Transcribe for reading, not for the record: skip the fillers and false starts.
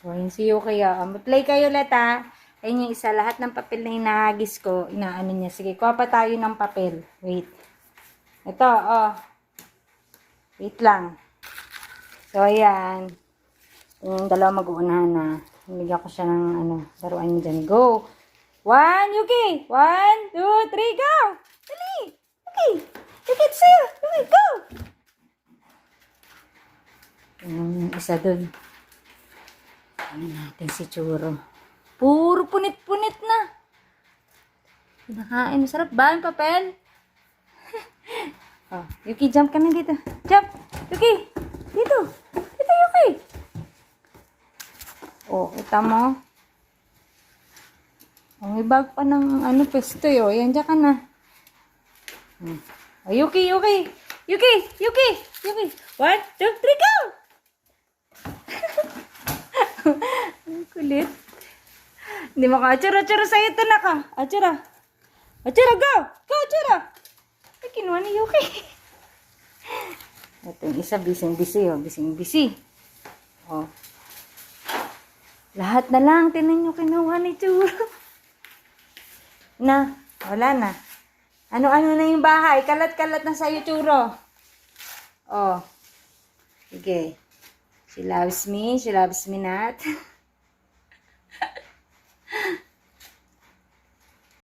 O, yun si Yuki, Mag-play kayo ulit, Ayun yung isa. Lahat ng papel na hinahagis ko, inaano niya. Sige, kuha pa tayo ng papel. Wait. Ito, Wait lang. So, ayan. Yung dalawa mag-uunahan na. Nabigyan ko siya ng laruan niya dyan. Go! 1, Yuki! 1, 2, 3, go! Dali! Yuki! Yuki, ito sa'yo! Yuki, go! Yung isa dun. Ano natin si Churo. Puro punit-punit na. Nakain. Masarap ba yung papel? Yuki, jump ka na dito. Jump! Yuki! Dito! Dito, Yuki! Kita mo. Ang ibag pa ng pesto yun. Yan, dyan ka na. Yuki, Yuki! Yuki! Yuki! Yuki! 1, 2, 3, go! Ang kulit. Hindi mo ka. Achura sa'yo ito na ka. Achura, go! Go, Achura! Ay, kinuha ni Yuki. Ito yung isa, bising-busy, Bising-busy. Lahat na lang. Tinan nyo kinuha ni Churo. Wala na. Ano-ano na yung bahay. Kalat-kalat na sa'yo, Churo. Sige. She loves me not.